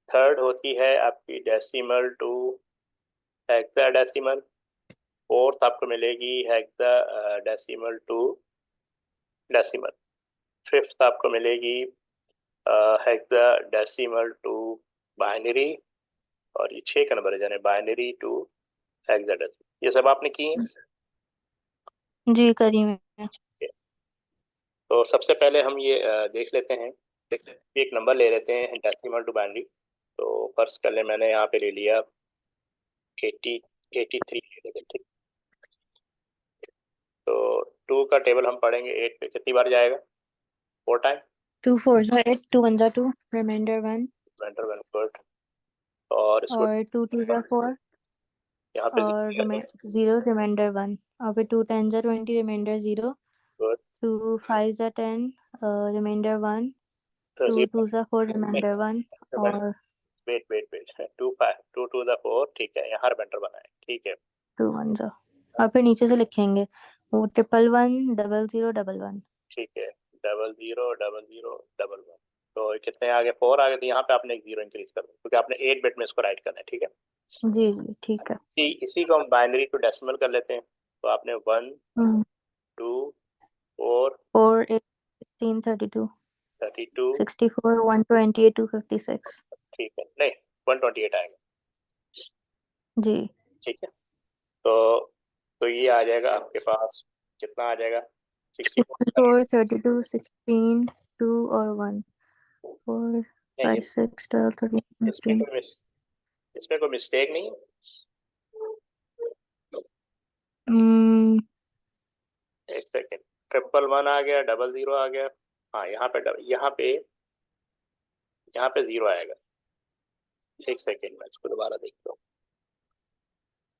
Third होती है आपकी डेसिमल टू हेक्साडेसिमल। फोर्थ आपको मिलेगी hexadecimal to decimal. Fifth आपको मिलेगी हेक्सा डेसिमल टू बाइनरी। और ये 6 का वर्जन है बाइनरी टू हेक्साडेसिमल। ये सब आपने की है। जी करी मैं। तो सबसे पहले हम ये देख लेते हैं। एक नंबर ले लेते हैं डेसिमल टू बाइनरी। तो फर्स्ट कर ले, मैंने यहाँ पे ले लिया 80 83 ले लेते हैं, ठीक। तो 2 का टेबल हम पढ़ेंगे 8 पे कितनी बार जाएगा? 4 टाइम। 2 4 8, 2 1 2, रिमाइंडर 1। वेंटर वन गुड। और इसको और 2 2 4, यहाँ पे और 0, रिमाइंडर 1। और फिर 2 10 20, रिमाइंडर 0। गुड। 2 5 10, रिमाइंडर 1। तो 2 2 4, रिमाइंडर 1। और wait wait wait 2 to the 4, ठीक है, यहाँ वेंटर बना है, ठीक है। 2 1 और फिर नीचे से लिखेंगे वो 1 1 1 0 0 1 1। ठीक है, double zero double zero double one. तो कितने आगे? 4 आगे, तो यहाँ पे आपने एक जीरो इंक्रीज कर दो क्योंकि आपने 8 बिट में इसको राइट करना है, ठीक है। जी जी ठीक है। इसी को हम बाइनरी टू डेसिमल कर लेते हैं। तो आपने 1 हम्म। 2 4 4 8 16 32 32। 64 128 256। ठीक है, नहीं 128 आएगा, जी। ठीक है। तो ये आ जाएगा आपके पास। कितना आ जाएगा? 64। 64 32 16 2 और 1 4 नहीं 5 6 12 13 इसमें 15। कोई इसमें कोई मिस्टेक नहीं है। हम्म। एक सेकेंड। ट्रिपल वन आ गया, डबल जीरो आ गया। हाँ, यहाँ पे जीरो आएगा। एक सेकेंड, मैं इसको दोबारा देखता हूँ।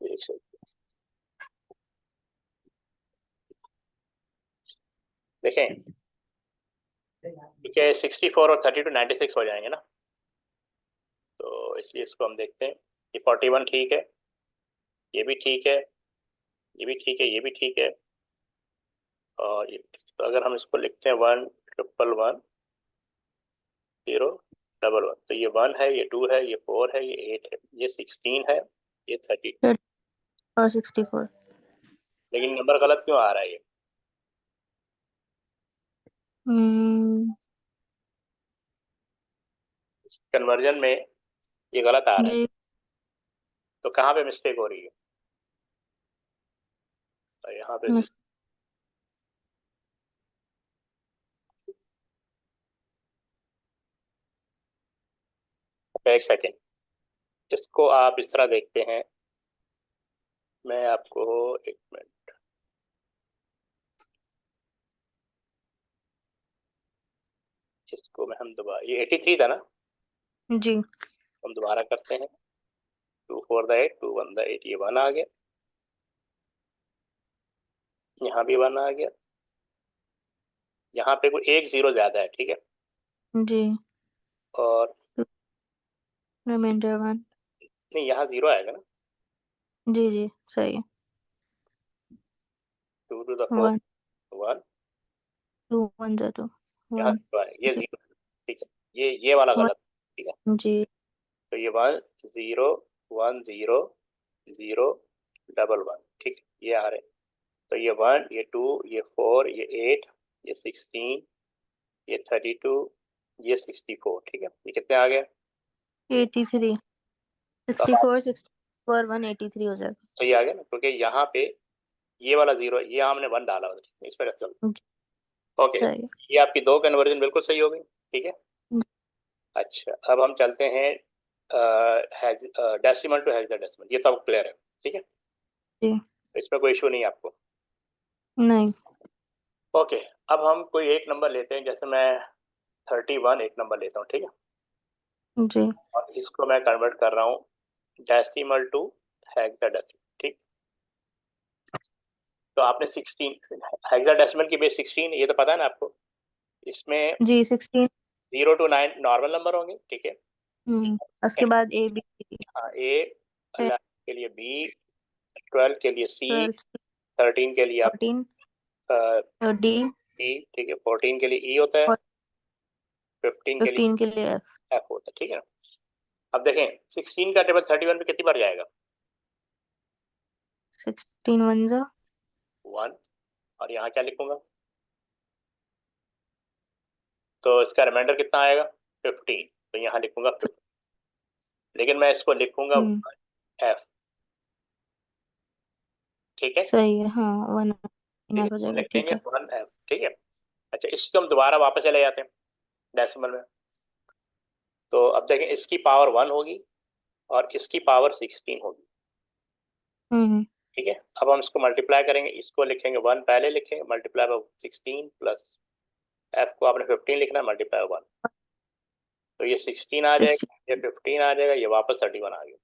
एक सेकेंड देखें। ठीक है, 64 और 32 96 हो जाएंगे ना। तो इसलिए इसको हम देखते हैं। ये 41 ठीक है, ये भी ठीक है, ये भी ठीक है, ये भी ठीक है। और ये तो अगर हम इसको लिखते हैं 1 1 1 0 डबल 1, तो ये 1 है, ये 2 है, ये 4 है, ये 8 है, ये 16 है, ये 32। 30 और 64। लेकिन नंबर गलत क्यों आ रहा है ये? हम्म। कन्वर्जन में ये गलत आ रहा है। जी। तो कहाँ पे मिस्टेक हो रही है? तो यहाँ पे मिस- एक सेकेंड, इसको आप इस तरह देखते हैं। मैं आपको एक मिनट, इसको मैं हम दोबारा, ये 83 था ना, जी हम दोबारा करते हैं। 2 4 द 8, 2 1 द 8, ये 1 आ गया, यहाँ भी 1 आ गया। यहाँ पे कोई एक जीरो ज्यादा है, ठीक है। जी। और रिमाइंडर 1। नहीं, यहाँ जीरो आएगा ना। जी जी सही है। 2 टू द 4 1 1, 2 1 0 यहाँ 1 जीरो आएगा, ये 0 जीरो, ठीक है। ये वाला 1। गलत, ठीक है। जी। तो ये 1 0 1 0 0 डबल 1, ठीक है, ये आ रहे हैं। तो ये 1, ये 2, ये 4, ये 8, ये 16, ये 32, ये 64, ठीक है। ये कितने आ गए? 83 तो अब 64 64 183 हो जाएगा। तो ये आ गया ना, क्योंकि यहाँ पे ये वाला जीरो, ये हमने 1 डाला हुआ था, इस पर रख चलो। जी ओके, सही ये आपकी दो कन्वर्जन बिल्कुल सही हो गई, ठीक है। है। अच्छा, अब हम चलते हैं डेसिमल टू हेक्साडेसिमल। ये सब क्लियर है, ठीक है। जी। तो इसमें कोई इशू नहीं है आपको? नहीं। ओके। अब हम कोई एक नंबर लेते हैं, जैसे मैं 31 एक नंबर लेता हूँ, ठीक है। जी और इसको मैं कन्वर्ट कर रहा हूँ डेसिमल टू हेक्साडेसिमल, ठीक। तो आपने 16, हेक्साडेसिमल की बेस 16, ये तो पता है ना आपको। इसमें जी 16। 0 to 9 नॉर्मल नंबर होंगे, ठीक है। उसके बाद ए बी सी। हाँ, ए, 11 के लिए बी, 12 के लिए सी, 12 13 के लिए आप 14 और डी। डी, ठीक है, 14 के लिए ई होता है, 15 के लिए 15 के लिए F। F होता है, ठीक है ना। अब देखें 16 का टेबल 31 पे कितनी बार जाएगा? 16 1 जा 1। और यहाँ क्या लिखूंगा? तो इसका रिमाइंडर कितना आएगा? 15। तो यहाँ लिखूंगा 15, लेकिन मैं इसको लिखूंगा F, ठीक है। सही है, हाँ 1 ठीक इनफ हो है, जाएगा, ठीक लिखेंगे है। 1F, ठीक है। अच्छा, इसको हम दोबारा वापस चले जाते हैं डेसिमल में। तो अब देखें इसकी पावर 1 होगी और इसकी पावर 16 होगी, हम्म ठीक है। अब हम इसको मल्टीप्लाई करेंगे, इसको लिखेंगे 1 पहले लिखेंगे, मल्टीप्लाई बाय 16 प्लस F को आपने 15 लिखना है, मल्टीप्लाई 1। तो ये 16 आ 16 जाएगा, ये 15 आ जाएगा, ये वापस 31 आ गया।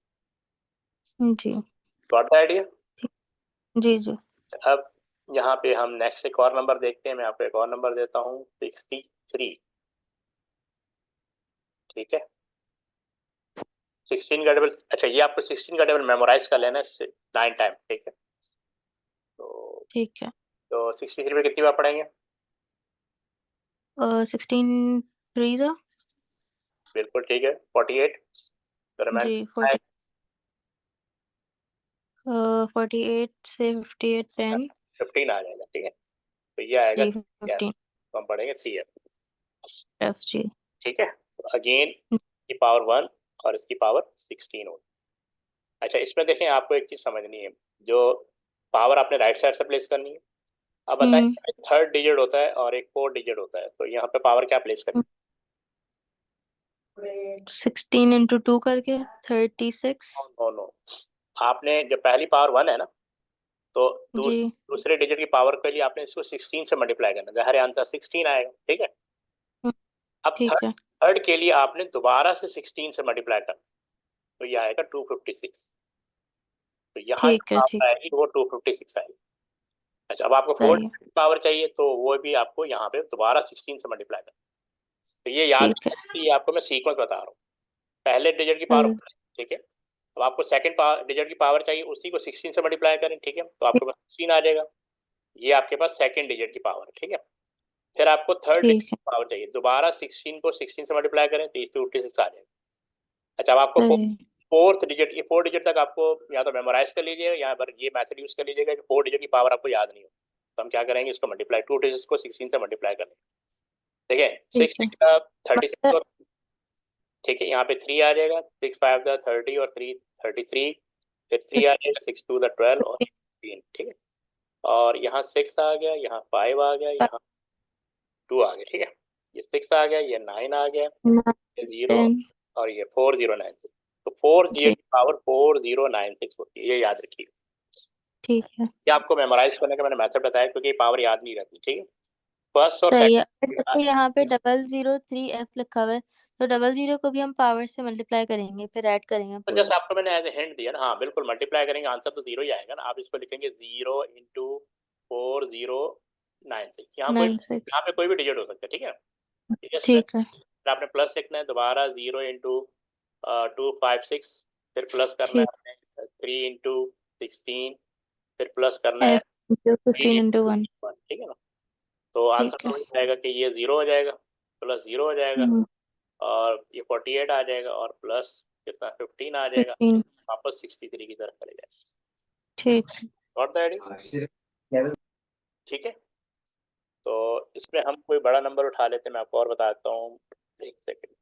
जी गॉट द आइडिया? जी जी। अब यहाँ पे हम नेक्स्ट एक और नंबर देखते हैं। मैं आपको एक और नंबर देता हूँ, 63, ठीक है। 16 का टेबल, अच्छा ये आपको 16 का टेबल मेमोराइज कर लेना है 9 टाइम, ठीक है। तो ठीक है। 63 पे कितनी बार पढ़ेंगे? 16 3 जा बिल्कुल ठीक है, 48। तो जी रिमाइंडर 48 से 58 10 15 आ जाएगा, ठीक है। तो ये आएगा जी 3F, 15 तो हम पढ़ेंगे 3F, F जी। ठीक है। तो अगेन की पावर 1 और इसकी पावर 16 होगी। अच्छा, इसमें देखें आपको एक चीज समझनी है, जो पावर आपने राइट साइड से प्लेस करनी है। अब हम्म बताइए, थर्ड डिजिट होता है और एक फोर्थ डिजिट होता है, तो यहाँ पे पावर क्या प्लेस करें? 16 into 2 करके 36 नो नो, आपने जो पहली पावर 1 है ना, तो जी। दूसरे डिजिट की पावर के लिए आपने इसको 16 से मल्टीप्लाई करना, जाहिर है आंसर 16 आएगा, ठीक है। हम्म, अब ठीक थर्ड है थर्ड के लिए आपने दोबारा से 16 से मल्टीप्लाई करना, तो ये आएगा 256। तो यहाँ जो ठीक है पावर ठीक आएगी वो 256 आएगी। अच्छा, अब आपको सही है, फोर्थ पावर चाहिए, तो वो भी आपको यहाँ पे दोबारा 16 से मल्टीप्लाई करना। तो ये याद ठीक है रखिए कि ये आपको मैं सीक्वेंस बता रहा हूँ। पहले डिजिट की पावर सही है, 1, ठीक है। अब आपको सेकंड पावर डिजिट की पावर चाहिए, उसी को 16 से मल्टीप्लाई करें, ठीक है। तो आपके पास 16 आ जाएगा, ये आपके पास सेकंड डिजिट की पावर है, ठीक है। फिर आपको थर्ड डिजिट ठीक है की पावर चाहिए, दोबारा 16 को 16 से मल्टीप्लाई करें तो 256 आ जाएगा। अच्छा, अब आपको सही है, फोर्थ डिजिट, ये 4 डिजिट तक आपको या तो मेमोराइज कर लीजिएगा, यहाँ पर ये मेथड यूज कर लीजिएगा कि 4 डिजिट की पावर आपको याद नहीं हो। तो हम क्या करेंगे, इसको मल्टीप्लाई 2 डिजिट को 16 से मल्टीप्लाई कर लेंगे। देखिए ठीक 6 है। का 36 मतलब और, ठीक है, यहाँ पे 3 आ जाएगा, 6 5 द 30 और 3 33, फिर 3 आ जाएगा, 6 2 द 12 और 3, ठीक है। और यहाँ 6 आ गया, यहाँ 5 आ गया, यहाँ 2 आ गया, ठीक है। ये 6 आ गया, ये 9 आ गया, 9 ये 0 10 और ये 4096। तो 4 जीरो जी की पावर 4096 होती है, ये याद रखिए। ठीक है ये आपको मेमोराइज करने का मैंने मेथड बताया, क्योंकि ये पावर याद नहीं रहती, ठीक है। फर्स्ट और सही है। सेकंड, जैसे यहाँ पे 003F लिखा हुआ है, तो 00 को भी हम पावर से मल्टीप्लाई करेंगे, फिर ऐड करेंगे तो पूरा। जैसे आपको मैंने एज ए हिंट दिया ना, हाँ बिल्कुल मल्टीप्लाई करेंगे, आंसर तो 0 ही आएगा ना। आप इसको लिखेंगे 0 into 4096,96 यहाँ पे कोई भी डिजिट हो सकता है, ठीक है। ठीक है, ठीक है फिर आपने प्लस लिखना है, दोबारा 0 into 256, फिर प्लस करना ठीक। है 3 into 16, फिर प्लस करना है F into 3 15 into into 1 1, ठीक है ना। तो आंसर ठीक तो है। वही आएगा कि ये 0 हो जाएगा, प्लस 0 हो जाएगा, हम्म, और ये 48 आ जाएगा, और प्लस कितना 15 आ जाएगा, 15 वापस 63 की तरफ चले जाएगा। ठीक है। Got the idea? ठीक है। तो इसमें हम कोई बड़ा नंबर उठा लेते हैं, मैं आपको और बताता हूँ, एक सेकेंड।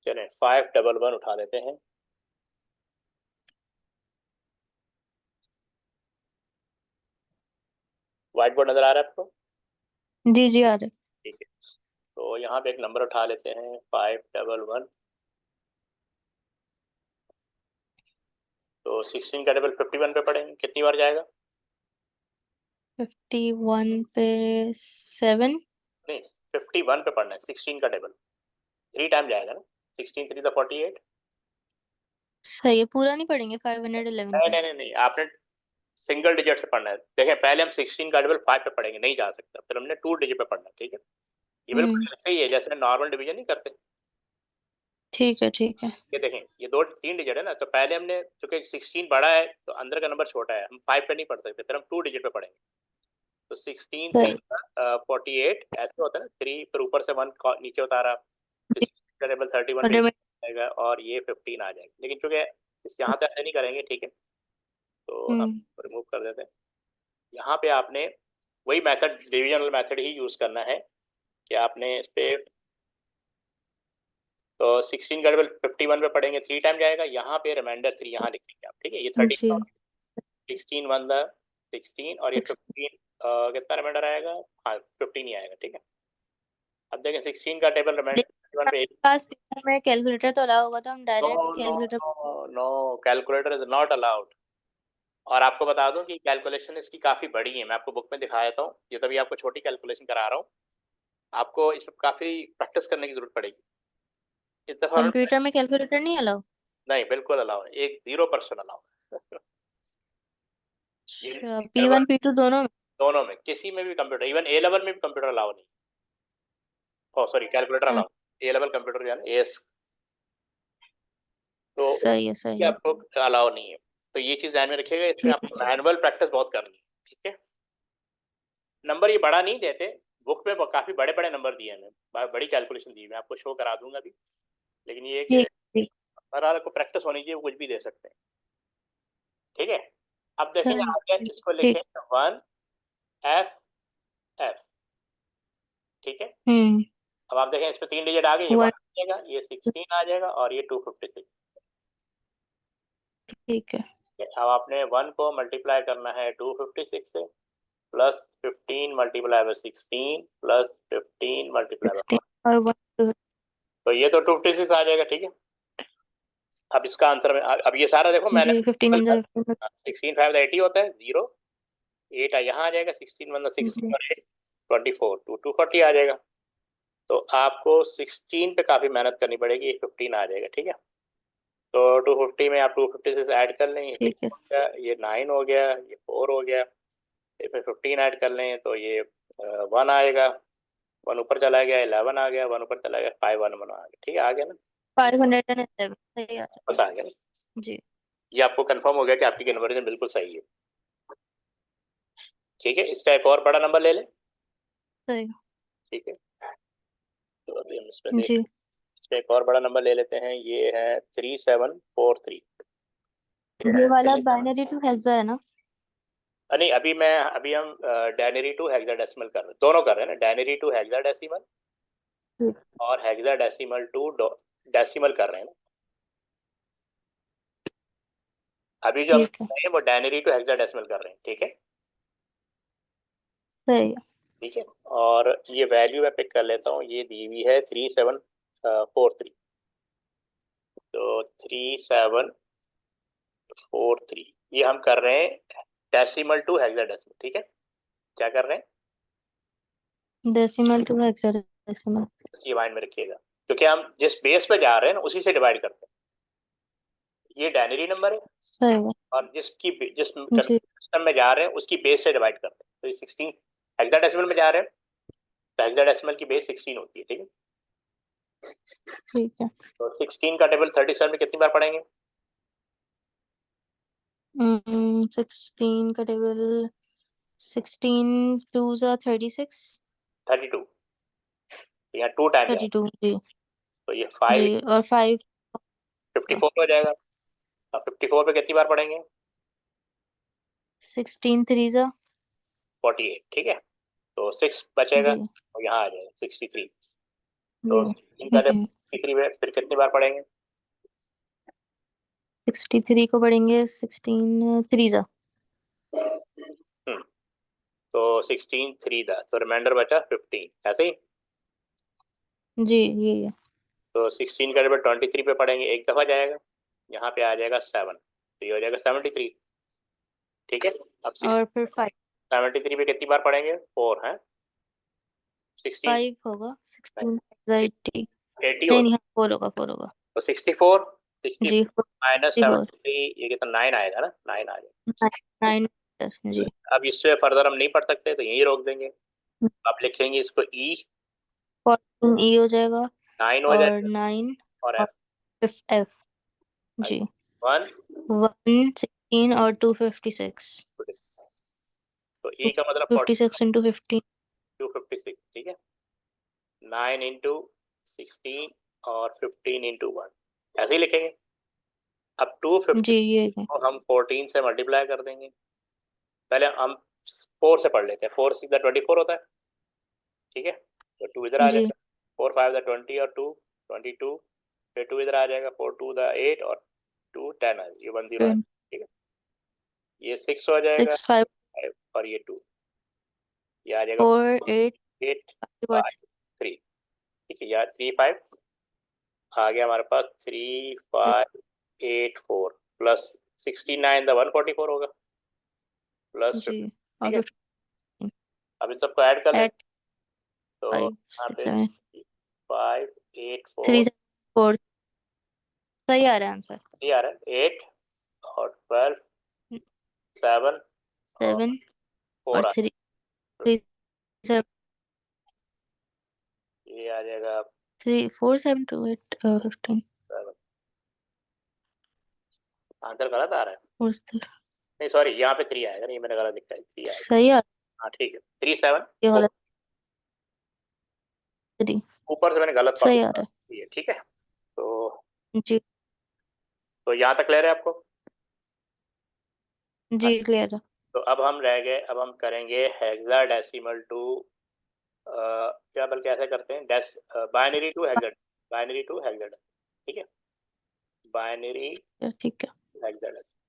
चलें 511 उठा लेते हैं। व्हाइट बोर्ड नजर आ रहा है आपको? जी जी आ रहे। ठीक है, तो यहाँ पे एक नंबर उठा लेते हैं, 511। तो 16 का टेबल 51 पे पढ़ेंगे, कितनी बार जाएगा? 51 पे 7 नहीं, 51 पे पढ़ना है, 16 का टेबल 3 टाइम जाएगा ना, 16 3 द 48। सही है, पूरा नहीं पढ़ेंगे 511 नहीं पे। नहीं नहीं नहीं, आपने सिंगल डिजिट से पढ़ना है। देखें पहले हम 16 का टेबल 5 पे पढ़ेंगे, नहीं जा सकता, फिर हमने 2 डिजिट पे पढ़ना है, ठीक है। ये बिल्कुल ऐसे ही है जैसे नॉर्मल डिवीजन नहीं करते। ठीक है ठीक है। ये देखें ये 2 3 डिजिट है ना, तो पहले हमने चूंकि 16 बड़ा है तो अंदर का नंबर छोटा है, हम 5 पे नहीं पढ़ सकते, फिर हम 2 डिजिट पे पढ़ेंगे। तो 16 3 सही। 48 ऐसे होता है ना, 3 फिर ऊपर से 1 नीचे उतारा, जी, इसका टेबल 31 पे और आएगा और ये 15 आ जाएगा। लेकिन चूंकि इस यहाँ से ऐसे नहीं करेंगे, ठीक है, तो हम रिमूव कर देते हैं। यहाँ पे आपने वही मेथड, डिविजनल मेथड ही यूज करना है कि आपने इस पे, तो 16 का टेबल 51 पे पढ़ेंगे, 3 टाइम जाएगा, यहाँ पे रिमाइंडर 3 यहाँ लिखेंगे आप, ठीक है। ये 30 जी 16 1 द 16 और ये 15 कितना रिमाइंडर आएगा, हाँ 15 ही आएगा, ठीक है। अब देखें 16 का टेबल रिमाइंडर 31 पे पास पेपर में कैलकुलेटर तो अलाउ होगा, तो हम no direct no calculator. No, calculator is not allowed. और आपको बता दूं कि कैलकुलेशन इसकी काफ़ी बड़ी है, मैं आपको बुक में दिखा देता हूँ, ये तभी आपको छोटी कैलकुलेशन करा रहा हूँ, आपको इसमें काफ़ी प्रैक्टिस करने की जरूरत पड़ेगी। इस दफ़ा कंप्यूटर में कैलकुलेटर नहीं अलाउ? नहीं, बिल्कुल अलाउ है, 0% अलाउ है। ये अच्छा, P1 P2 दोनों में? दोनों में, किसी में भी कंप्यूटर, इवन ए लेवल में भी कंप्यूटर अलाउ नहीं, ओ सॉरी कैलकुलेटर अलाउ, ए लेवल कंप्यूटर जो है एस, तो सही है ये सही है। आपको अलाउ नहीं है। तो ये चीज़ ध्यान में रखिएगा, इसमें ठीक आपको मैनुअल प्रैक्टिस बहुत करनी है, ठीक है। नंबर ये बड़ा नहीं देते, बुक में काफ़ी बड़े बड़े नंबर दिए हैं, बड़ी कैलकुलेशन दी है, मैं आपको शो करा दूंगा अभी, लेकिन ये है कि ठीक ठीक। हर हाल को प्रैक्टिस होनी चाहिए, वो कुछ भी दे सकते हैं, ठीक है। अब देखेंगे सही। आगे, इसको ठीक। लिखेंगे 1 एफ एफ, ठीक है। हम्म। अब आप देखें इस पे 3 डिजिट आ गए, ये 1 वन। आ जाएगा, ये 16 आ जाएगा और ये 256, ठीक है। ठीक है। अब आपने 1 को मल्टीप्लाई करना है 256 से, plus 15 multiply by 16 plus 15 multiply by 16 1, और 1 तो ये तो 256 आ जाएगा, ठीक है। अब इसका आंसर में अब ये सारा देखो मैंने जी 15 इन 15। 16 5 80 होता है, 0 8 यहाँ आ जाएगा, 16 1 16 जी और 8 24 240 आ जाएगा। तो आपको 16 पे काफ़ी मेहनत करनी पड़ेगी, ये 15 आ जाएगा, ठीक है। तो 250 में आप 256 ऐड कर लें, ये 6 ठीक है। हो गया, ये 9 हो गया, ये 4 हो गया, इसमें 15 ऐड कर लें तो ये 1 आएगा, 1 ऊपर चला गया, 11 आ गया, 1 ऊपर चला गया, 5 1 1 आ गया, ठीक है, आ गया ना, 511 सही आ पता आ गया ना। जी। ये आपको कंफर्म हो गया कि आपकी कन्वर्जन बिल्कुल सही है, ठीक है। इसका एक और बड़ा नंबर ले लें, सही। ठीक है। तो अभी हम इसमें जी इसमें एक और बड़ा नंबर ले लेते हैं, ये है 3743। ये वाला बाइनरी टू हेक्सा है ना? नहीं, अभी हम डायनरी टू हेक्साडेसिमल कर रहे हैं, दोनों कर रहे हैं ना, डायनरी टू हेक्साडेसिमल ठीक। और हेक्साडेसिमल टू डेसिमल कर रहे हैं ना। अभी जो हम ठीक है। कर रहे हैं वो डायनरी टू हेक्साडेसिमल कर रहे हैं, ठीक है, सही है। ठीक है। और ये वैल्यू मैं पिक कर लेता हूँ, ये दी हुई है 3743, तो 3743 ये हम कर रहे हैं डेसिमल टू हेक्साडेसिमल, ठीक है। क्या कर रहे हैं, डेसिमल टू हेक्साडेसिमल। ये माइंड में रखिएगा, क्योंकि हम जिस बेस पे जा रहे हैं ना उसी से डिवाइड करते हैं, ये डायनरी नंबर है सही है। और जिस जी सिस्टम में जा रहे हैं उसकी बेस से डिवाइड करते हैं, तो ये 16 हेक्साडेसिमल में जा रहे हैं, तो हेक्साडेसिमल की बेस 16 होती है, ठीक है। ठीक है। तो 16 का टेबल 37 में कितनी बार पढ़ेंगे, 16 का टेबल, 16 2 जा 36। 32, यहाँ 2 टाइम जाएगा, 32 जी। तो ये 5 जी और 5। 54 हो जाएगा। अब 54 पे कितनी बार पढ़ेंगे, 16 3 जा 48, ठीक है। तो 6 बचेगा जी और यहाँ आ जाएगा 63, जी। तो इनका टेबल 63 में फिर कितनी बार पढ़ेंगे, 63 को पढ़ेंगे 16 3 जा। हम्म, तो 16 3 था, तो रिमाइंडर बचा 15, ऐसे ही। जी यही है। तो 16 का टेबल 23 पे पढ़ेंगे, एक दफ़ा जाएगा, यहाँ पे आ जाएगा 7, तो ये हो जाएगा 73, ठीक है। अब और फिर 5। 73 पे कितनी बार पढ़ेंगे, 4 है, 16 5 होगा 16 जा 80। 80 नहीं होता नहीं है, हाँ 4 होगा 4 होगा। तो 64 जी माइनस 4। 73, ये कितना 9 आएगा ना, 9 आ जाएगा, 9 जी अब इससे फर्दर हम नहीं पढ़ सकते तो यहीं रोक देंगे। आप लिखेंगे इसको ई, 14 ई हो जाएगा 9 हो और जाएगा 9 और और एफ एफ जी 1। 116 और 256 तो ई का मतलब 56 into 15 256, ठीक है। 9 इंटू 16 और 15 इंटू 1, ऐसे ही लिखेंगे। अब 250 जी ये है। को हम 14 से मल्टीप्लाई कर देंगे। पहले हम 4 से पढ़ लेते हैं। 4 6 24 होता है, ठीक है। तो 2 इधर आ जी जाएगा, 4 5 20 और 2 22, फिर 2 इधर आ जाएगा, 4 2 8 और 2 10 आ जाएगा, ये 10 आ जाएगा, ठीक है। ये 6 हो जाएगा 6 5 5 और ये 2, ये आ जाएगा 4 8 8 वर्ड्स 5 3, ठीक है। यार 3 5 आ गया हमारे पास, 3 5 8 4 प्लस 69 द 144 होगा, प्लस 50, जी ठीक और है। 15 अब इन सबको ऐड कर लें, एट तो 5 यहाँ 6 पे 7 5 8 3 4 4 सही आ रहा है आंसर। ये आ रहा है 8 और 12 7 और 7 और 4 आ 3 3 7 ये आ जाएगा 3 4 7 2 8 15 7। आंसर गलत आ रहा है, और नहीं सॉरी, यहाँ पे 3 आएगा, नहीं मैंने गलत लिखा है, 3 आएगा। सही आ हाँ ठीक है, 3 7, ये वाला 3 ऊपर से मैंने गलत कॉपी सही आ कर रहा दी है, ठीक है। तो है जी यहाँ तक क्लियर है आपको? हाँ, जी क्लियर है। तो अब हम रह गए, अब हम करेंगे हेक्साडेसिमल टू, क्या बल्कि ऐसे करते हैं, binary to hexa, binary to hexadecimal, ठीक है। बाइनरी ठीक है हेक्साडेसिमल,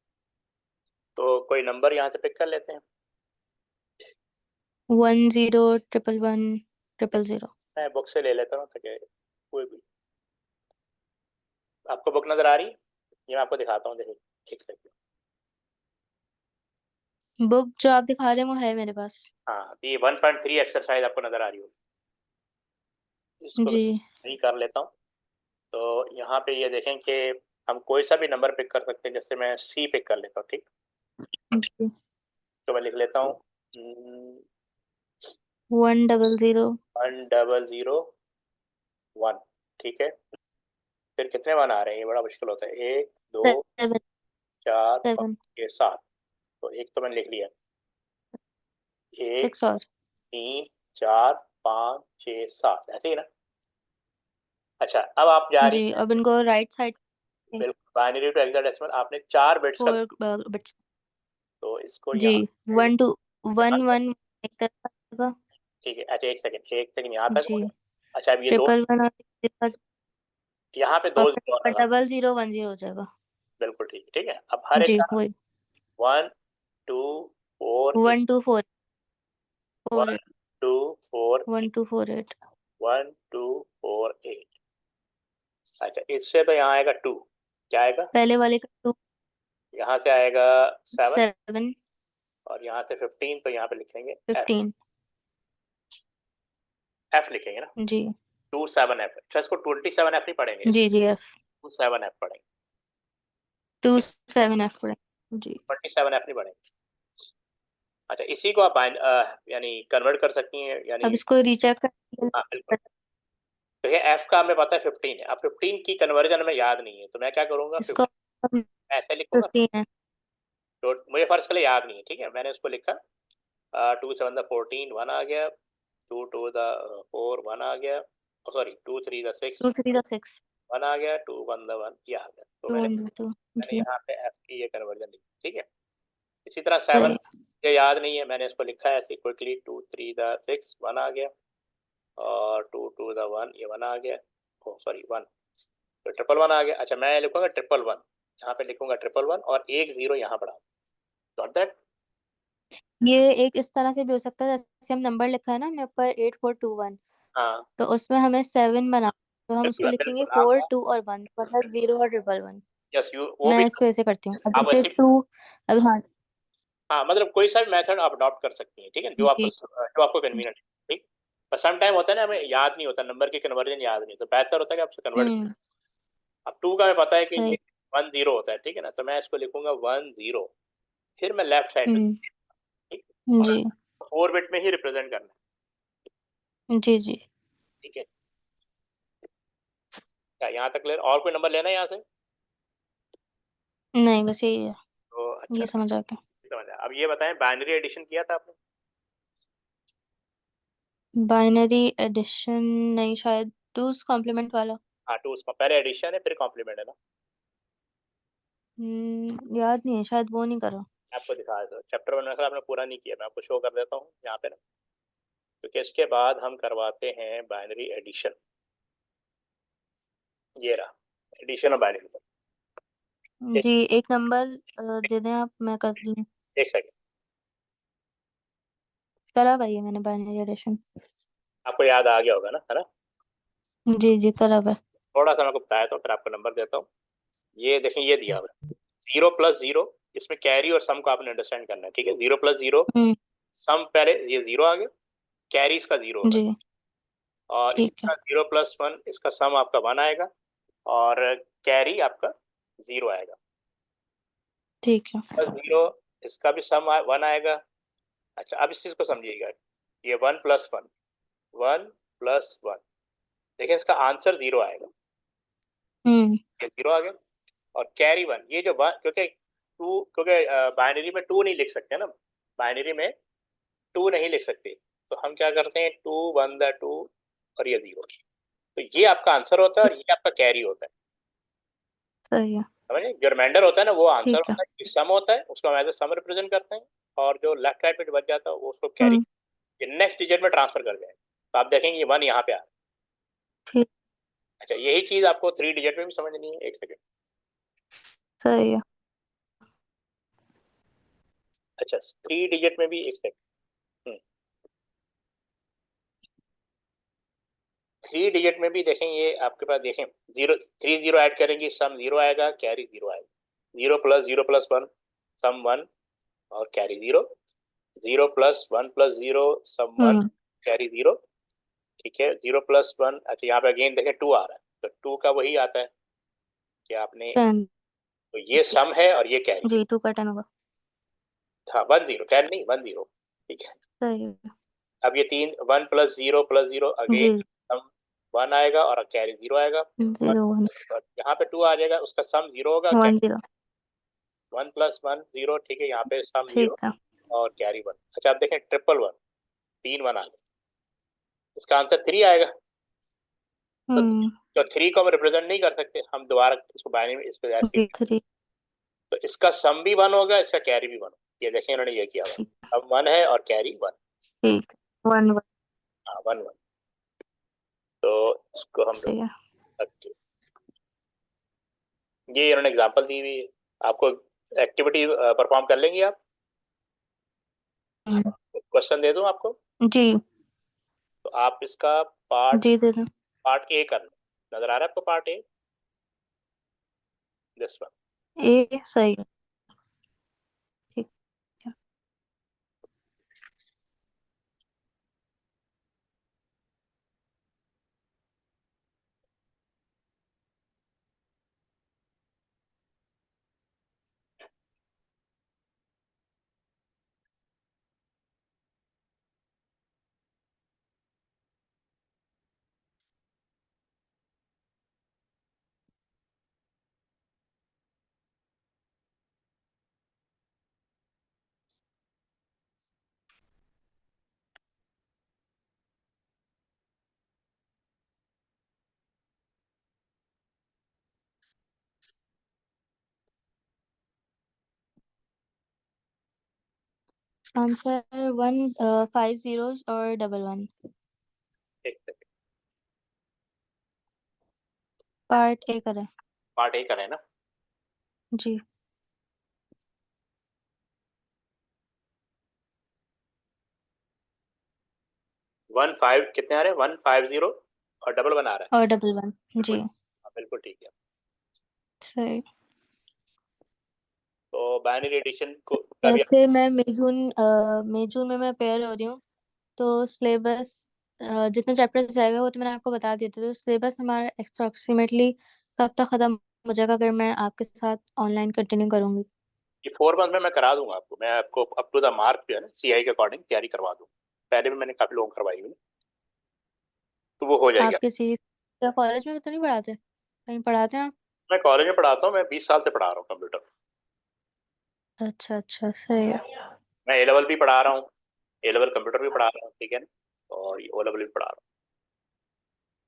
तो कोई नंबर यहाँ से पिक कर लेते हैं। 1 0 1 1 1 0 मैं बुक से ले लेता हूँ ताकि कोई भी, आपको बुक नजर आ रही है, ये मैं आपको दिखाता हूँ, देखिए एक सेकंड। बुक जो आप दिखा रहे हैं वो है मेरे पास। हाँ, तो ये 1.3 एक्सरसाइज आपको नजर आ रही होगी, इसको मैं जी नहीं कर लेता हूँ। तो यहाँ पे ये देखें कि हम कोई सा भी नंबर पिक कर सकते हैं, जैसे मैं सी पिक कर लेता हूँ, ठीक। जी तो मैं लिख लेता हूँ 1 0 0 1001, ठीक है। फिर कितने वन आ रहे हैं, ये बड़ा मुश्किल होता है, 1 2 7 4 5 7 6 7, तो एक तो मैंने लिख लिया, 1 6 और 3 4 5 6 7, ऐसे ही ना। अच्छा, अब आप जा रही जी हैं, अब इनको राइट साइड बिल्कुल बाइनरी टू हेक्साडेसिमल, आपने 4 बिट्स का, 4 बिट्स तो इसको जी यहाँ 1 2 यहाँ 1 तक, 1 एक तरफ का ठीक है। अच्छा एक सेकंड यहाँ तक हो जी गया। अच्छा अब ये दो, 1 1 और यहाँ पे दो जीरो और लगा, 0 0 1 0 हो जाएगा। बिल्कुल ठीक है, ठीक है। अब हर एक जी का वही 1 2 4 8, 1 2 4 4 1 2 4 1 2 4 8 1 2 4 8। अच्छा इससे तो यहाँ आएगा 2, क्या आएगा, पहले वाले का 2 यहाँ से आएगा 7 7 और यहाँ से 15, तो यहाँ पे लिखेंगे एफ, 15 एफ लिखेंगे ना, जी 27 एफ। अच्छा इसको 27 एफ नहीं पढ़ेंगे, जी इसको जी एफ 27 एफ पढ़ेंगे, 2 ठीक है। 7 एफ जी 27 एफ नहीं पढ़ेंगे। अच्छा इसी को आप यानी कन्वर्ट कर सकती हैं, अब यानी इसको रीचेक कर हाँ बिल्कुल। तो ये एफ का हमें पता है 15 है, अब 15 की कन्वर्जन हमें याद नहीं है, तो मैं क्या करूंगा, इसको 15 ऐसे लिखूंगा। 15 है तो मुझे फर्स्ट के लिए याद नहीं है, ठीक है, मैंने उसको लिखा 2 7 द 14 1 आ गया, 2 2 द 4 1 आ गया, सॉरी 2 3 द 6 2 3 6 1 आ गया, 2 1 द 1 ये आ गया, तो 2 मैंने 1 2 मैंने जी यहाँ पे एफ की ये कन्वर्जन लिखी, ठीक है। इसी तरह 7 सही ये याद नहीं है, मैंने इसको लिखा है ऐसे क्विकली, 2 3 द 6 1 आ गया, और 2 2 द 1 ये 1 आ गया, ओ सॉरी 1, तो 1 1 आ गया। अच्छा मैं लिखूंगा 1 1 यहाँ पे लिखूंगा 1 1 और एक जीरो यहाँ बढ़ा, गॉट दैट। ये एक इस तरह से भी हो सकता है जैसे हम नंबर लिखा है ना हमने ऊपर 8421 हाँ तो उसमें हमें 7 बना तो हम उसको बिल्कुल लिखेंगे बिल्कुल, 4 2 और 1 मतलब 0 और 1 1 यस यू वो भी, मैं इसको ऐसे करती हूँ अब आप जैसे ऐसे, 2 अब हाँ हाँ मतलब कोई सा भी मेथड आप अडॉप्ट कर सकती हैं, ठीक है, जी जो आपको कन्वीनियंट है, ठीक। पर सम टाइम होता है ना हमें याद नहीं होता, नंबर की कन्वर्जन याद नहीं, तो बेहतर होता है कि आपसे कन्वर्ट। हम्म अब 2 का हमें पता है कि सही ये 1 0 होता है, ठीक है ना, तो मैं इसको लिखूंगा 1 0, फिर मैं लेफ्ट साइड पे हम्म जी 4 बिट में ही रिप्रेजेंट करना है। जी जी। ठीक है, क्या यहाँ तक क्लियर? और कोई नंबर लेना है यहाँ से? नहीं, बस यही है, तो अच्छा, ये समझ आ गया। समझ आया। अब ये बताएं, बाइनरी एडिशन किया था आपने? बाइनरी एडिशन नहीं, शायद टूज कॉम्प्लीमेंट वाला। हाँ, टू उसका पहले एडिशन है फिर कॉम्प्लीमेंट है ना? याद नहीं है, शायद वो नहीं करा। मैं आपको दिखा देता हूँ, चैप्टर 1 में आपने पूरा नहीं किया, मैं आपको शो कर देता हूँ यहाँ पे ना, क्योंकि इसके बाद हम करवाते हैं बाइनरी एडिशन। ये रहा एडिशन और बाइनरी। जी, एक नंबर दे दें आप, मैं कर लूँ। एक सेकंड, करा भाई है मैंने बाइनरी एडिशन। आपको याद आ गया होगा ना, है ना? जी जी, करा भाई। थोड़ा सा मैं आपको बताया तो फिर आपको नंबर देता हूँ। ये देखें, ये दिया हुआ है 0+0। इसमें कैरी और सम को आपने अंडरस्टैंड करना है, ठीक है? 0+0 हम्म। सम, पहले ये 0 आ गया, कैरी इसका 0 होगा, जी और ठीक है। इसका 0+1, इसका सम आपका 1 आएगा, और कैरी आपका 0 आएगा। ठीक है। प्लस 0, इसका भी सम 1 आएगा। अच्छा, अब इस चीज को समझिएगा, ये 1+1, 1+1, देखिए इसका आंसर 0 आएगा, हम्म। ये 0 आ गया। और कैरी 1, ये जो 1, क्योंकि बाइनरी में 2 नहीं लिख सकते ना, बाइनरी में 2 नहीं लिख सकते, तो हम क्या करते हैं, 2 1 2, और ये 0, तो ये आपका आंसर होता है और ये आपका कैरी होता है। सही है। समझे? जो रिमाइंडर होता है ना वो आंसर ठीक है। होता है, सम होता है उसको हम एज ए सम रिप्रेजेंट करते हैं, और जो लेफ्ट राइट में बच जाता है वो उसको कैरी, हम्म। ये नेक्स्ट डिजिट में ट्रांसफर कर जाएगा, तो आप देखेंगे ये 1 यहाँ पे आ रहा है। ठीक। अच्छा, यही चीज आपको 3 डिजिट में भी समझनी है, एक सेकंड। सही है। अच्छा, 3 डिजिट में भी, एक सेकंड, 3 डिजिट में भी देखें, ये आपके पास देखें, 0 3 0 ऐड करेंगे, सम 0 आएगा, कैरी 0 आएगा। 0+0+1 सम 1 और कैरी 0, 0+1+0 सम 1 हम्म। कैरी 0। ठीक है, 0+1, अच्छा यहाँ पे अगेन देखें 2 आ रहा है, तो 2 का वही आता है कि आपने, 10। तो ये सम है और ये कैरी। जी, 2 का 10 होगा। हाँ, 1 0, 10 नहीं, 1 0। ठीक है, सही है। अब ये 3, 1+0+0 अगेन जी। सम 1 आएगा और कैरी 0 आएगा, और 0 1 यहाँ पे 2 आ जाएगा, उसका सम 0 होगा, 1 0। 1+1 0, ठीक है, यहाँ पे सम 0 ठीक है। और कैरी 1। अच्छा, आप देखें 1 1 1, 3 1 आ गया, इसका आंसर 3 आएगा। तो हम्म। तो 3 को हम रिप्रेजेंट नहीं कर सकते, हम दोबारा इसको बाइनरी में इसको ऐसे, जी 3। तो इसका सम भी 1 होगा, इसका कैरी भी 1 होगा, ये देखें उन्होंने ये किया हुआ, ठीक। अब 1 है और कैरी 1। ठीक। 1 1। हाँ, 1 1, तो इसको हम लोग सही है। रखते हैं। ये इन्होंने एग्जांपल दी हुई है आपको, एक्टिविटी परफॉर्म कर लेंगे आप? हम्म। क्वेश्चन दे दूं आपको? जी तो आप इसका पार्ट जी दे दो। पार्ट ए करना, नजर आ रहा है आपको पार्ट ए, दिस वन। ए सही है। ठीक है। आंसर 1 5 zeros और डबल 1। एक सेकंड, पार्ट ए करें। पार्ट ए करें ना? जी। 1 5 कितने आ रहे हैं? 1 5 0 और डबल 1 आ रहा है, और डबल 1। बिल्कुल। जी हाँ, बिल्कुल ठीक है। सही। तो बाइनरी एडिशन को का भी, ऐसे मैं मई जून में मैं पेयर हो रही हूँ, तो सिलेबस जितने चैप्टर्स जाएगा वो तो मैंने आपको बता दिए थे, तो सिलेबस हमारा अप्रोक्सीमेटली कब तक खत्म हो जाएगा अगर मैं आपके साथ ऑनलाइन कंटिन्यू करूंगी? ये 4 मंथ में मैं करा दूंगा आपको, मैं आपको अप टू द मार्क जो है ना सीआई के अकॉर्डिंग तैयारी करवा दूँ। पहले भी मैंने काफी लोगों को करवाई हुई है, तो वो हो जाएगा। आप किसी कॉलेज में तो नहीं पढ़ाते, कहीं पढ़ाते हैं आप? मैं कॉलेज में पढ़ाता हूँ, मैं 20 साल से पढ़ा रहा हूँ कंप्यूटर। अच्छा अच्छा, सही है। मैं ए लेवल भी पढ़ा रहा हूँ, ए लेवल कंप्यूटर भी पढ़ा रहा हूँ, ठीक है ना, और ओ लेवल भी पढ़ा रहा हूँ।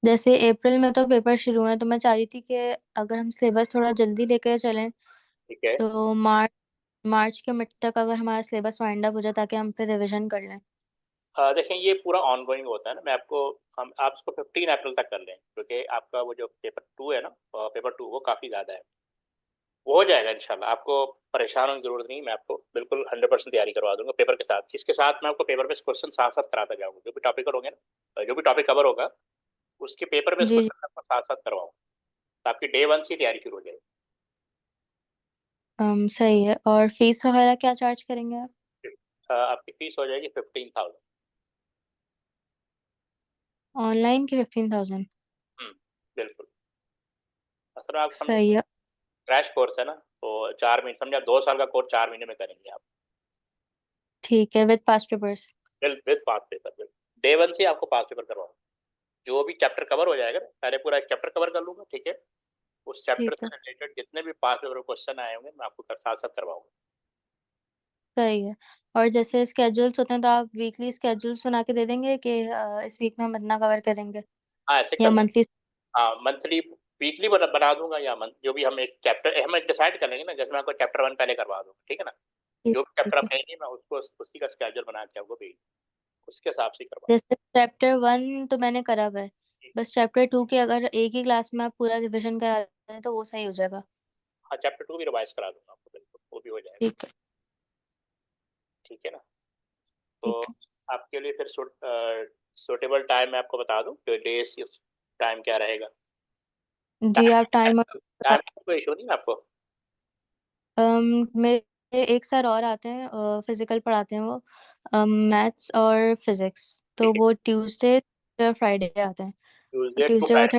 जैसे अप्रैल में तो पेपर शुरू हैं, तो मैं चाह रही थी कि अगर हम सिलेबस थोड़ा जल्दी लेकर चलें, ठीक है। तो मार्च के मिड तक अगर हमारा सिलेबस वाइंड अप हो जाए, ताकि हम फिर रिवीजन कर लें। देखें ये पूरा ऑन गोइंग होता है ना, मैं आपको, हम आप इसको 15 अप्रैल तक कर लें, क्योंकि आपका वो जो पेपर 2 है ना, पेपर 2 वो काफ़ी ज़्यादा है। वो हो जाएगा इंशाल्लाह, आपको परेशान होने की जरूरत नहीं, मैं आपको बिल्कुल 100% तैयारी करवा दूंगा पेपर के साथ। इसके साथ मैं आपको पेपर बेस्ड क्वेश्चन साथ साथ कराता जाऊंगा, जो भी टॉपिक करोगे ना, जो भी टॉपिक कवर होगा उसके पेपर बेस्ड जी जी। क्वेश्चन आपको साथ साथ करवाऊंगा, तो आपकी डे 1 से ही तैयारी शुरू हो जाएगी। सही है। और फीस वगैरह क्या चार्ज करेंगे आप? आपकी फीस हो जाएगी 15,000। ऑनलाइन की 15,000? बिल्कुल। असल आप समझो, सही है। क्रैश कोर्स है ना, तो 4 महीने, समझे आप 2 साल का कोर्स 4 महीने में करेंगे आप। ठीक है, with past papers? With pass paper, day 1 से ही आपको पास पेपर करवाऊंगा। जो भी चैप्टर कवर हो जाएगा ना, पहले पूरा एक चैप्टर कवर कर लूंगा, ठीक है, उस चैप्टर ठीक से है। रिलेटेड जितने भी पास पेपर क्वेश्चन आए होंगे मैं आपको साथ साथ करवाऊंगा। सही है। और जैसे स्केड्यूल्स होते हैं, तो आप वीकली स्केड्यूल्स बना के दे देंगे कि इस वीक में हम इतना कवर करेंगे, हाँ ऐसे या कर लेंगे। मंथली? हाँ मंथली, वीकली बना दूंगा, या मंथ जो भी हम एक चैप्टर हम डिसाइड कर लेंगे ना, जैसे मैं आपको चैप्टर 1 पहले करवा दूंगा, ठीक है ना, ठीक जो भी चैप्टर ठीक आप है। कहेंगे मैं उसको उसी का स्केड्यूल बना के आपको भेज, उसके हिसाब से ही करवा जैसे चैप्टर 1 तो मैंने करा हुआ है, बस चैप्टर 2 की अगर एक ही क्लास में आप पूरा रिविजन करा दें तो वो सही हो जाएगा। हाँ चैप्टर 2 भी रिवाइज करा दूंगा आपको, बिल्कुल वो भी हो जाएगा। ठीक है। ठीक है ना, तो ठीक आपके लिए फिर सूटेबल टाइम मैं आपको बता दूं कि डेज टाइम क्या रहेगा। है जी, आप टाइम टाइम बता। टाइम कोई इशू नहीं है आपको। मेरे एक सर और आते हैं, फिजिकल पढ़ाते हैं वो, मैथ्स और फिजिक्स, तो ठीक है, वो ट्यूसडे और फ्राइडे आते हैं। ट्यूजडे टू ट्यूसडे और फ्राइडे।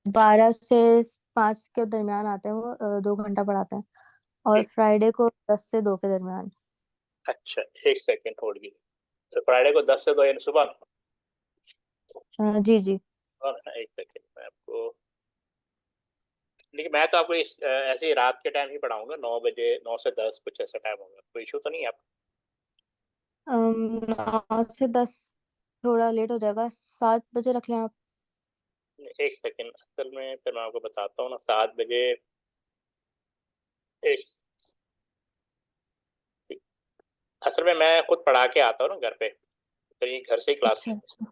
12 से 5 के दरमियान आते हैं वो, 2 घंटा पढ़ाते हैं। और ठीक। फ्राइडे को 10 से 2 के दरमियान। अच्छा एक सेकेंड होल्ड कीजिए, तो फ्राइडे को 10 से 2 यानी सुबह। जी जी। और एक सेकेंड मैं आपको, लेकिन मैं तो आपको ऐसे ही रात के टाइम ही पढ़ाऊंगा, 9 बजे, 9 से 10 कुछ ऐसा टाइम होगा, कोई इशू तो नहीं है आपको। 9 से 10 थोड़ा लेट हो जाएगा, 7 बजे रख लें आप। एक सेकेंड, असल में फिर मैं आपको बताता हूँ ना, 7 बजे। एक, असल में मैं खुद पढ़ा के आता हूँ ना घर पे, तो ये घर से ही क्लास अच्छा लेते हैं। अच्छा।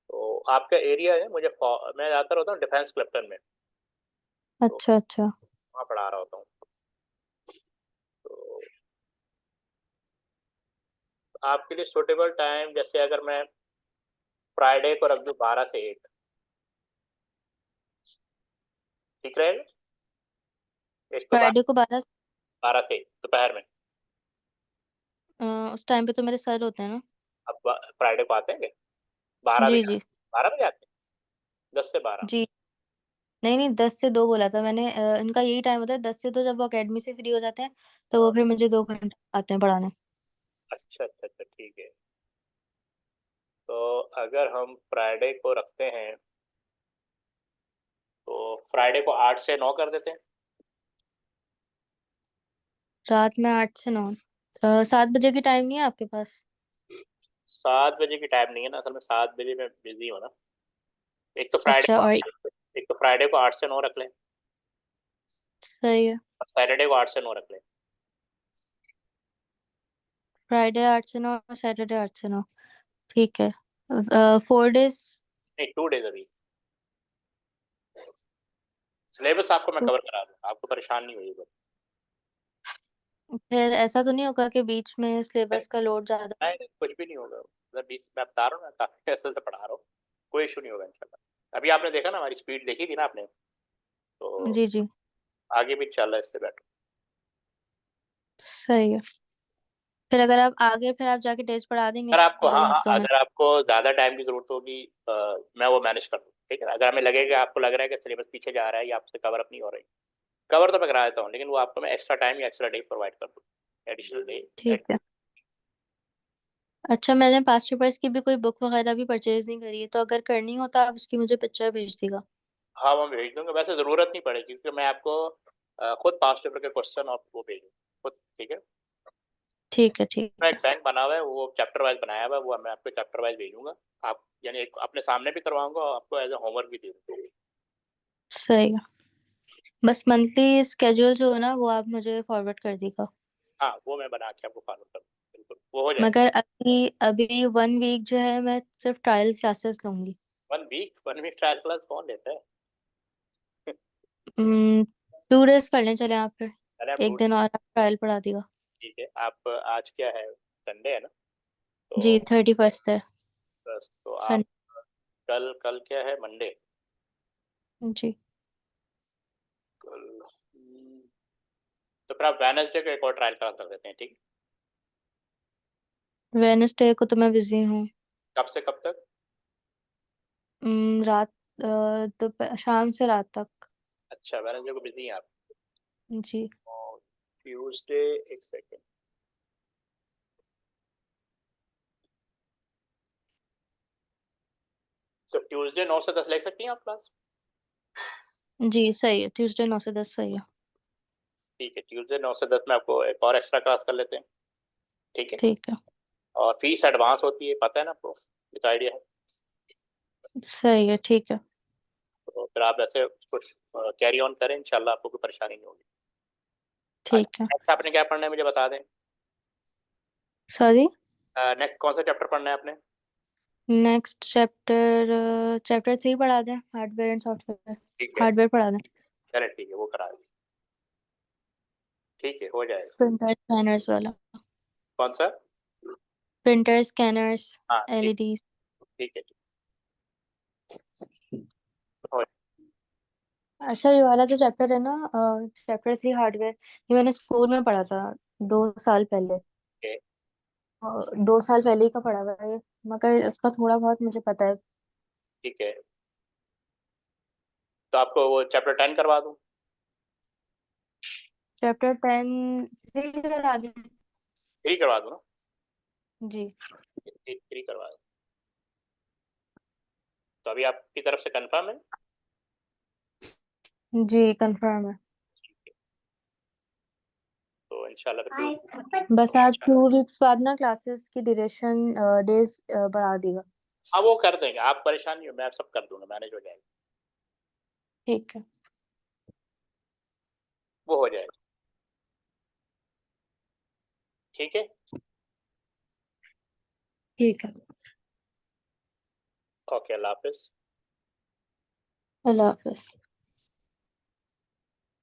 तो आपका एरिया है, मैं जाता रहता हूँ डिफेंस क्लिफ्टन में, तो अच्छा अच्छा। वहाँ पढ़ा रहा होता हूँ। तो आपके लिए सूटेबल टाइम, जैसे अगर मैं फ्राइडे को रख दूँ 12 से 1, ठीक रहेगा? एक तो फ्राइडे को 12? 12 से 1 दोपहर में। उस टाइम पे तो मेरे सर होते हैं ना। अब फ्राइडे को आते हैं क्या? 12 बजे जी आते जी। हैं, 12 बजे आते हैं, 10 से 12। जी। नहीं नहीं, 10 से 2 बोला था मैंने, इनका यही टाइम होता है 10 से 2, जब वो अकेडमी से फ्री हो जाते हैं तो वो हाँ, फिर मुझे 2 घंटे आते हैं पढ़ाने। अच्छा अच्छा अच्छा, ठीक है। तो अगर हम फ्राइडे को रखते हैं, तो फ्राइडे को 8 से 9 कर देते हैं। रात में 8 से 9? 7 बजे की टाइम नहीं है आपके पास? 7 बजे की टाइम नहीं है ना, असल में 7 बजे मैं बिजी हूँ ना। एक तो फ्राइडे अच्छा, को और एक तो फ्राइडे को 8 से 9 रख लें, सही है। और सैटरडे को 8 से 9 रख लें। फ्राइडे 8 से 9 और सैटरडे 8 से 9। ठीक है। 4 डेज। नहीं, 2 डेज अभी। सिलेबस आपको मैं कवर करा दूँ, आपको परेशान नहीं होगी। फिर ऐसा तो नहीं होगा कि बीच में सिलेबस का लोड ज्यादा? नहीं नहीं, कुछ भी नहीं होगा, मतलब बीच मैं बता रहा हूँ ना, काफी ऐसे से पढ़ा रहा हूँ, कोई इशू नहीं होगा इंशाल्लाह। अभी आपने देखा ना, हमारी स्पीड देखी थी ना आपने, तो जी जी। आगे भी चल रहा है इससे बेटर। सही है। फिर अगर आप आगे फिर आप जाके टेस्ट पढ़ा देंगे अगर आपको, हाँ दो हाँ, हफ्तों में? अगर आपको ज़्यादा टाइम की ज़रूरत होगी, मैं वो मैनेज कर दूँ, ठीक है ना, अगर हमें लगेगा, आपको लग रहा है कि सिलेबस पीछे जा रहा है या आपसे कवर अप नहीं हो रही, कवर तो मैं करा देता हूँ, लेकिन वो आपको मैं एक्स्ट्रा टाइम या एक्स्ट्रा डे प्रोवाइड कर दूँ, एडिशनल डे। ठीक है। अच्छा, मैंने पास्ट पेपर्स की भी कोई बुक वगैरह भी परचेज नहीं करी है, तो अगर करनी हो तो आप उसकी मुझे पिक्चर भेज दीजिएगा। हाँ वो मैं भेज दूंगा, वैसे ज़रूरत नहीं पड़ेगी क्योंकि मैं आपको खुद पास्ट पेपर के क्वेश्चन और वो भेजूँ खुद, ठीक है। ठीक है, ठीक मैं है। एक बैंक बना हुआ है, वो चैप्टर वाइज बनाया हुआ है, वो मैं आपको चैप्टर वाइज भेजूंगा। आप यानी एक अपने सामने भी करवाऊंगा और आपको एज ए होमवर्क भी दे दूंगा। सही है। बस मंथली स्केड्यूल जो है ना वो आप मुझे फॉरवर्ड कर दीजिएगा। हाँ वो मैं बना के आपको फॉलो कर दूंगा, बिल्कुल वो हो जाएगा। मगर अभी अभी 1 वीक जो है मैं सिर्फ ट्रायल क्लासेस लूंगी। 1 वीक ट्रायल क्लास कौन लेता है? 2 डेज कर लें चले आप फिर। अरे आप एक टूट, दिन और आप ट्रायल पढ़ा दीगा। ठीक है। आप आज क्या है, संडे है ना? जी, तो 31st है। बस तो आप सन कल, कल क्या है, मंडे? जी। कल तो फिर आप वेडनेसडे को एक और ट्रायल क्लास कर देते हैं, ठीक है? वेडनेसडे को तो मैं बिजी हूँ। कब से कब तक? रात शाम से रात तक। अच्छा वेडनेसडे को बिजी हैं आप। जी। और ट्यूसडे, एक सेकेंड, तो ट्यूसडे 9 से 10 ले सकती हैं आप क्लास? जी सही है, ट्यूसडे 9 से 10 सही है। ठीक है, ट्यूसडे 9 से 10 में आपको एक और एक्स्ट्रा क्लास कर लेते हैं, ठीक है। ठीक है। और फीस एडवांस होती है, पता है ना आपको, विद आइडिया है। सही है, ठीक है। तो फिर आप ऐसे कुछ कैरी ऑन करें, इंशाल्लाह आपको कोई परेशानी नहीं होगी। ठीक है। नेक्स्ट आपने क्या पढ़ना है मुझे बता दें। सॉरी। नेक्स्ट कौन सा चैप्टर पढ़ना है आपने? नेक्स्ट चैप्टर चैप्टर 3 पढ़ा दें, हार्डवेयर एंड सॉफ्टवेयर। ठीक है, हार्डवेयर पढ़ा दें। चले ठीक है, वो करा दें, ठीक है, हो जाएगा। प्रिंटर स्कैनर्स वाला। कौन सा? प्रिंटर स्कैनर्स, हाँ ठीक, एलईडी। ठीक है, ठीक हो अच्छा, ये वाला जो चैप्टर है ना, चैप्टर 3 हार्डवेयर, ये मैंने स्कूल में पढ़ा था 2 साल पहले। जाएगा, 2 साल पहले ही का पढ़ा हुआ है ये, मगर इसका थोड़ा बहुत मुझे पता है। ठीक है। तो आपको वो चैप्टर 10 करवा दूँ? चैप्टर 10 3 करा दें। 3 करवा दूँ ना? जी। 3 करवा दूँ। तो अभी आपकी तरफ से कंफर्म है? जी कंफर्म है। तो इंशाल्लाह फिर बस आप 2 वीक्स बाद ना क्लासेस की ड्यूरेशन डेज बढ़ा देगा। हाँ वो कर देंगे, आप परेशान नहीं हो, मैं सब कर दूंगा, मैनेज हो जाएगा, ठीक है। वो हो जाएगा, ठीक है। ठीक है। ओके, अल्लाह हाफिज। अल्लाह हाफिज।